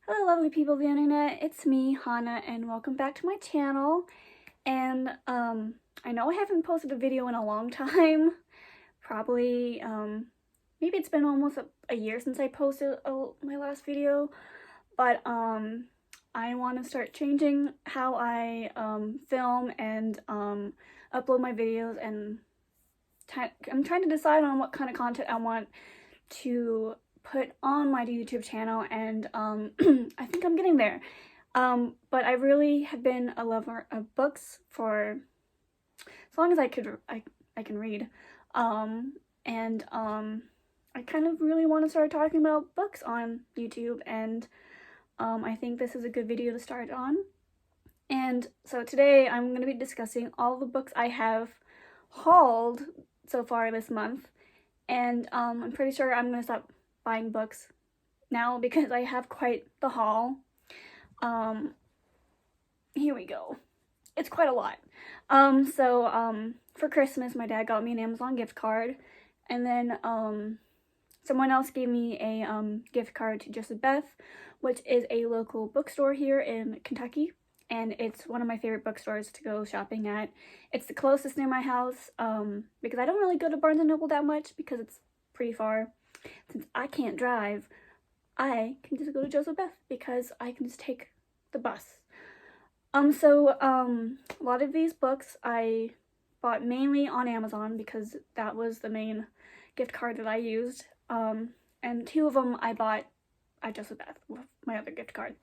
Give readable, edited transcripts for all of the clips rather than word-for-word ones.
Hello lovely people of the internet, it's me, Hannah, and welcome back to my channel. And I know I haven't posted a video in a long time, probably, maybe it's been almost a year since I posted my last video, but I want to start changing how I film and upload my videos, and I'm trying to decide on what kind of content I want to put on my YouTube channel, and I think I'm getting there. But I really have been a lover of books for as long as I can read. And I kind of really want to start talking about books on YouTube, and I think this is a good video to start on. And so today I'm going to be discussing all the books I have hauled so far this month, and I'm pretty sure I'm going to stop buying books now because I have quite the haul. Here we go. It's quite a lot. For Christmas, my dad got me an Amazon gift card, and then someone else gave me a gift card to Joseph Beth, which is a local bookstore here in Kentucky, and it's one of my favorite bookstores to go shopping at. It's the closest near my house, because I don't really go to Barnes & Noble that much because it's pretty far. Since I can't drive, I can just go to Joseph Beth because I can just take the bus. A lot of these books I bought mainly on Amazon because that was the main gift card that I used. And two of them I bought at Joseph Beth with my other gift card.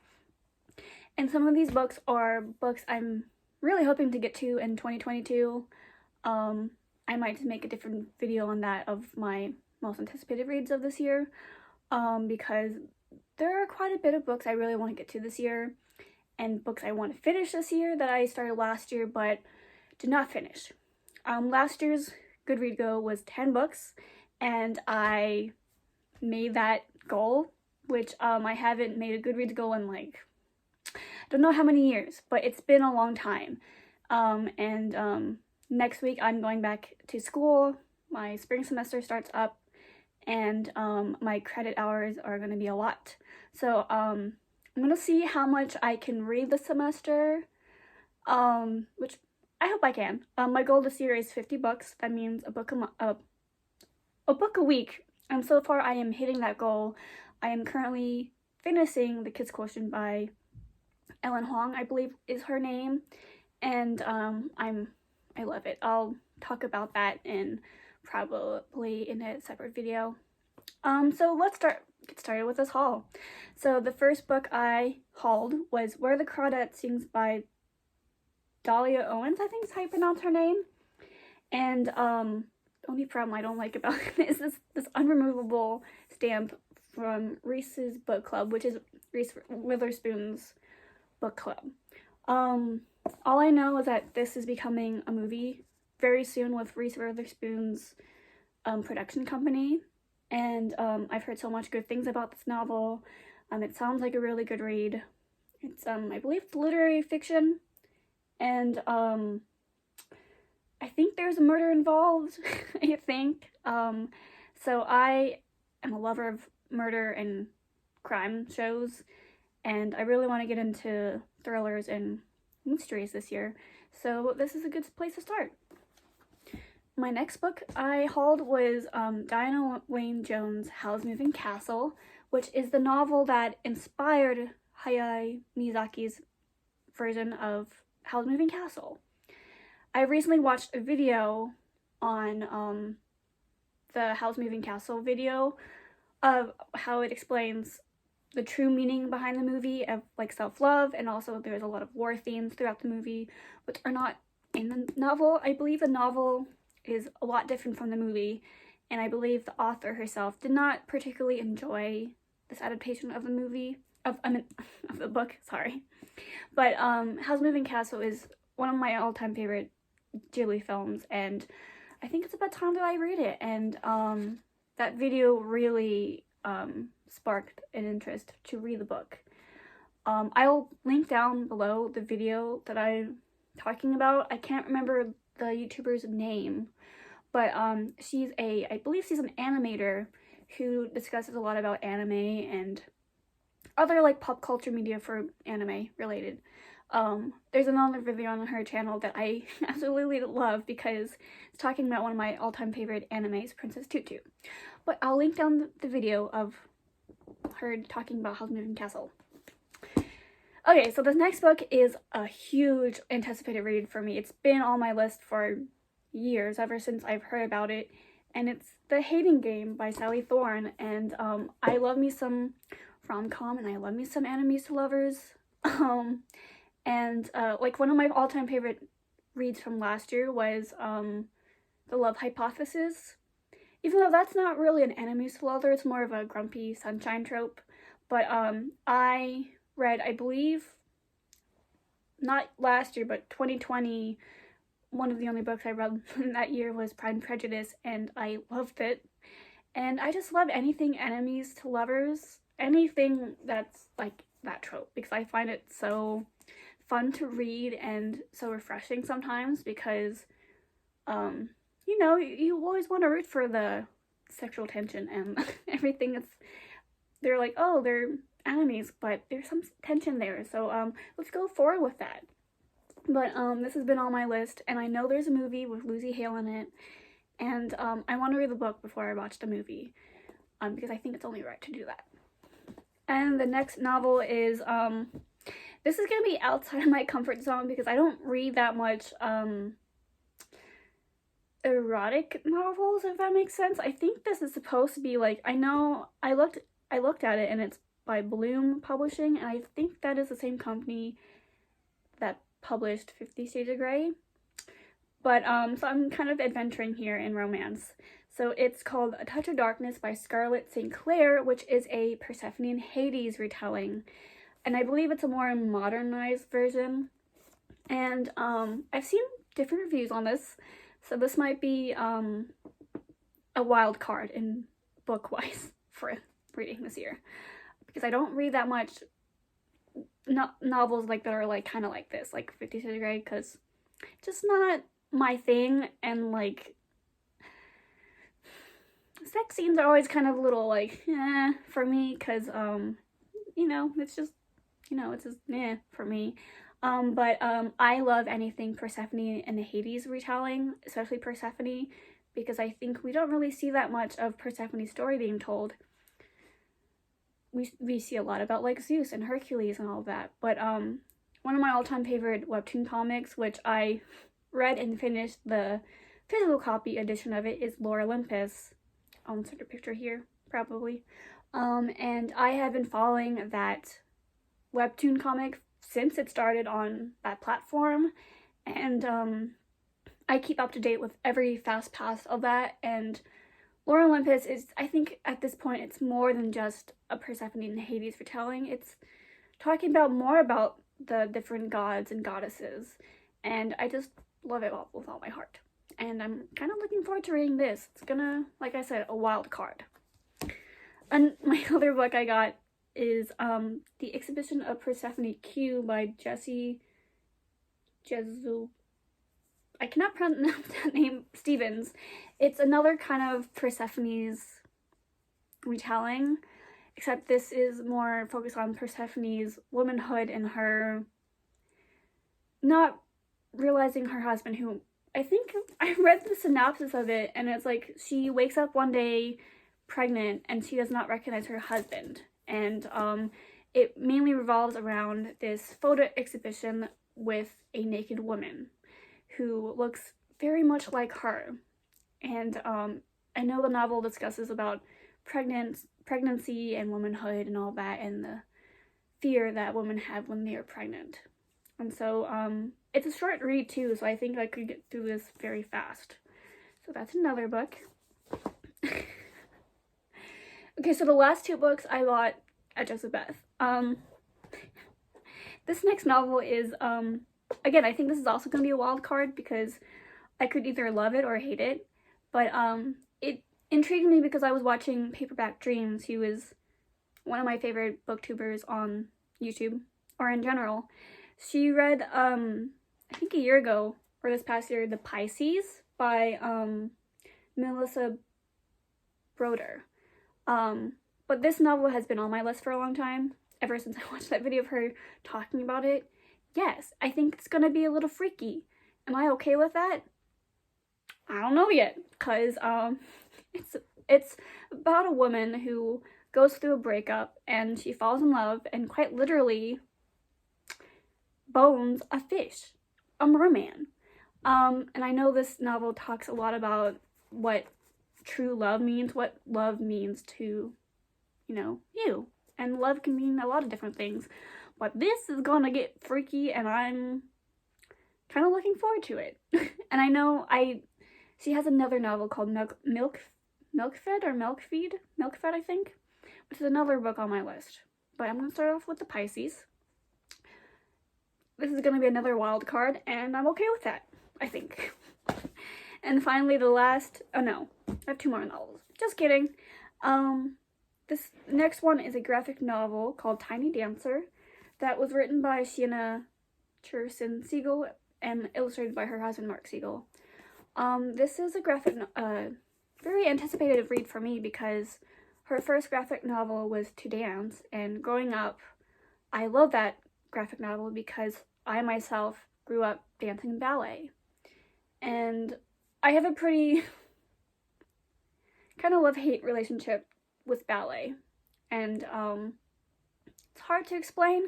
And some of these books are books I'm really hoping to get to in 2022. I might just make a different video on that of my most anticipated reads of this year, because there are quite a bit of books I really want to get to this year, and books I want to finish this year that I started last year but did not finish. Last year's Goodread goal was 10 books, and I made that goal, which I haven't made a Goodreads goal in like, I don't know how many years, but it's been a long time. Next week I'm going back to school. My spring semester starts up, and my credit hours are going to be a lot. So I'm going to see how much I can read this semester, which I hope I can. My goal this year is 50 books. That means a book a week. And so far I am hitting that goal. I am currently finishing The Kids Quotient by Ellen Huang, I believe is her name. And I love it. I'll talk about that probably in a separate video. So let's get started with this haul. So the first book I hauled was Where the Crawdad Sings by Dahlia Owens, I think is how you pronounce her name. And the only problem I don't like about it is this unremovable stamp from Reese's Book Club, which is Reese Witherspoon's book club. All I know is that this is becoming a movie very soon with Reese Witherspoon's production company, and I've heard so much good things about this novel. It sounds like a really good read. It's I believe it's literary fiction, and I think there's a murder involved. I think so I am a lover of murder and crime shows, and I really want to get into thrillers and mysteries this year, so this is a good place to start. My next book I hauled was Diana Wynne Jones' Howl's Moving Castle, which is the novel that inspired Hayao Miyazaki's version of Howl's Moving Castle. I recently watched a video on the Howl's Moving Castle video of how it explains the true meaning behind the movie of like self-love, and also there's a lot of war themes throughout the movie which are not in the novel. I believe the novel is a lot different from the movie, and I believe the author herself did not particularly enjoy this adaptation of the movie, of the book, sorry. But Howl's Moving Castle is one of my all-time favorite Ghibli films, and I think it's about time that I read it, and that video really sparked an interest to read the book. I'll link down below the video that I'm talking about. I can't remember the YouTuber's name, but I believe she's an animator who discusses a lot about anime and other like pop culture media for anime related. There's another video on her channel that I absolutely love because it's talking about one of my all-time favorite animes, Princess Tutu. But I'll link down the video of her talking about Howl's Moving Castle. Okay, so this next book is a huge anticipated read for me. It's been on my list for years, ever since I've heard about it, and it's The Hating Game by Sally Thorne. And I love me some rom-com, and I love me some enemies to lovers. Like one of my all-time favorite reads from last year was The Love Hypothesis. Even though that's not really an enemies to lover, it's more of a grumpy sunshine trope. But I read, I believe, not last year, but 2020, one of the only books I read that year was Pride and Prejudice, and I loved it. And I just love anything enemies to lovers, anything that's like that trope, because I find it so fun to read and so refreshing sometimes, because you know, you always want to root for the sexual tension and everything. They're like, oh, they're enemies, but there's some tension there, so let's go forward with that. But this has been on my list, and I know there's a movie with Lucy Hale in it, and I want to read the book before I watch the movie, because I think it's only right to do that. And the next novel is this is gonna be outside of my comfort zone because I don't read that much erotic novels, if that makes sense. I think this is supposed to be like, I know I looked at it, and it's by Bloom Publishing, and I think that is the same company that published 50 Shades of Grey. But so I'm kind of adventuring here in romance. So it's called A Touch of Darkness by Scarlet Sinclair, which is a Persephone and Hades retelling, and I believe it's a more modernized version. And I've seen different reviews on this, so this might be a wild card in book-wise for reading this year, because I don't read that much novels like that are like kind of like this, like 50 Shades of Grey, because it's just not my thing. And like sex scenes are always kind of a little like for me, because you know, it's just, you know, it's just for me. But I love anything Persephone and the Hades retelling, especially Persephone, because I think we don't really see that much of Persephone's story being told. We see a lot about like Zeus and Hercules and all of that. But one of my all-time favorite webtoon comics, which I read and finished the physical copy edition of it, is Noralities. I'll insert a picture here, probably. And I have been following that webtoon comic since it started on that platform, and I keep up to date with every fast pass of that. And Noralities is, I think at this point, it's more than just a Persephone and Hades retelling. It's talking about more about the different gods and goddesses, and I just love it all, with all my heart. And I'm kind of looking forward to reading this. It's gonna, like I said, a wild card. And my other book I got is The Exhibition of Persephone Q by Jessie Jezu. I cannot pronounce that name, Stevens. It's another kind of Persephone's retelling, except this is more focused on Persephone's womanhood and her not realizing her husband, who I think I read the synopsis of it, and it's like she wakes up one day pregnant and she does not recognize her husband. And it mainly revolves around this photo exhibition with a naked woman who looks very much like her. And I know the novel discusses about pregnancy and womanhood and all that, and the fear that women have when they are pregnant. And so it's a short read too, so I think I could get through this very fast. So that's another book. Okay, so the last two books I bought at Joseph Beth. This next novel is, again, I think this is also going to be a wild card because I could either love it or hate it. But it intrigued me because I was watching Paperback Dreams, who is one of my favorite booktubers on YouTube, or in general. She read, I think a year ago, or this past year, The Pisces by Melissa Broder. But this novel has been on my list for a long time. ever since I watched that video of her talking about it, yes, I think it's gonna be a little freaky. Am I okay with that? I don't know yet, because it's about a woman who goes through a breakup and she falls in love and quite literally bones a fish, a merman. And I know this novel talks a lot about what true love means, what love means to, you know, you. And love can mean a lot of different things. But this is gonna get freaky, and I'm kind of looking forward to it. And I know she has another novel called Milkfed, I think, which is another book on my list. But I'm gonna start off with the Pisces. This is gonna be another wild card, and I'm okay with that, I think. And finally, the last, oh no, I have 2 more novels. Just kidding. This next one is a graphic novel called Tiny Dancer that was written by Sienna Cherson Siegel and illustrated by her husband, Mark Siegel. This is a very anticipated read for me because her first graphic novel was To Dance, and growing up, I love that graphic novel because I myself grew up dancing ballet. And I have a pretty kind of love-hate relationship with ballet, and it's hard to explain,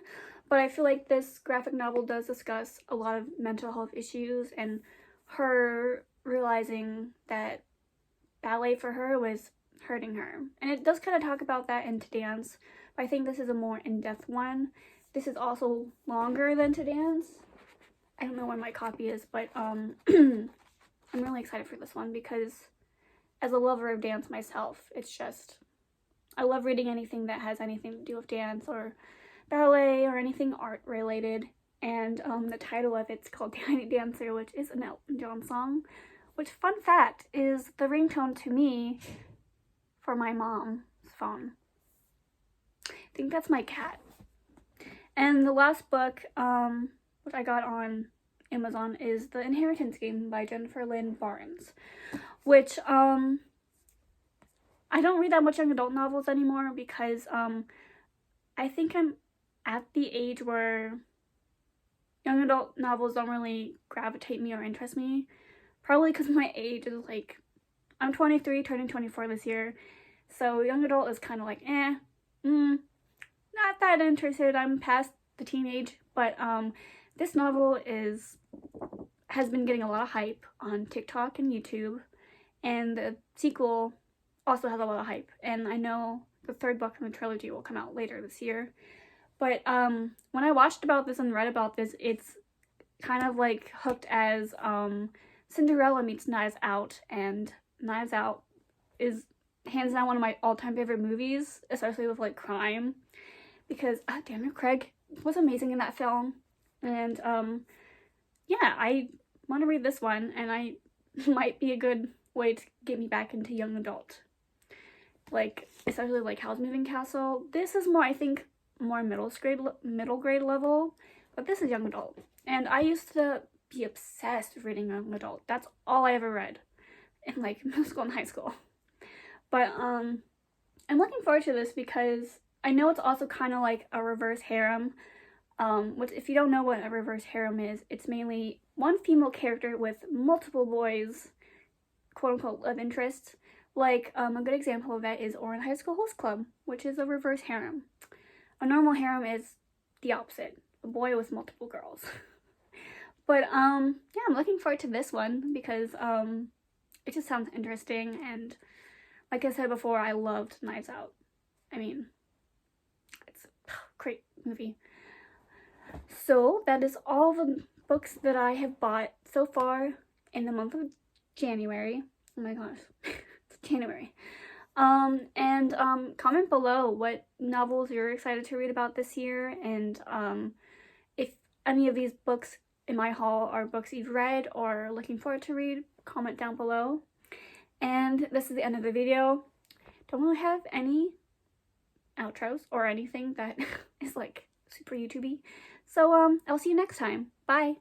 but I feel like this graphic novel does discuss a lot of mental health issues and her realizing that ballet for her was hurting her. And it does kind of talk about that in To Dance, but I think this is a more in-depth one. This is also longer than To Dance. I don't know when my copy is, but I'm really excited for this one because as a lover of dance myself, it's just, I love reading anything that has anything to do with dance or ballet or anything art related. And the title of it's called Tiny Dancer, which is an Elton John song, which, fun fact, is the ringtone to me for my mom's phone. I think that's my cat. And the last book, which I got on Amazon, is The Inheritance Game by Jennifer Lynn Barnes, which I don't read that much young adult novels anymore because I think I'm at the age where young adult novels don't really gravitate me or interest me, probably because my age is like, I'm 23, turning 24 this year, so young adult is kind of like, not that interested. I'm past the teenage, but this novel has been getting a lot of hype on TikTok and YouTube, and the sequel also has a lot of hype, and I know the 3rd book in the trilogy will come out later this year. But when I watched about this and read about this, it's kind of like hooked as Cinderella meets Knives Out, and Knives Out is hands down one of my all-time favorite movies, especially with like crime, because Daniel Craig was amazing in that film. And yeah, I want to read this one, and I might be a good way to get me back into young adult, like especially like Howl's Moving Castle. This is more, I think, more middle grade level, but this is young adult, and I used to be obsessed with reading young adult. That's all I ever read in like middle school and high school. But I'm looking forward to this because I know it's also kind of like a reverse harem, which, if you don't know what a reverse harem is, it's mainly one female character with multiple boys, quote-unquote love interests. Like, a good example of that is Orange High School Host Club, which is a reverse harem. A normal harem is the opposite, a boy with multiple girls. But, yeah, I'm looking forward to this one because, it just sounds interesting, and like I said before, I loved Knives Out. I mean, it's a great movie. So, that is all the books that I have bought so far in the month of January. Oh my gosh, it's January. And comment below what novels you're excited to read about this year, and if any of these books in my haul are books you've read or looking forward to read, comment down below. And this is the end of the video. Don't really have any outros or anything that is like super YouTubey. So I'll see you next time. Bye.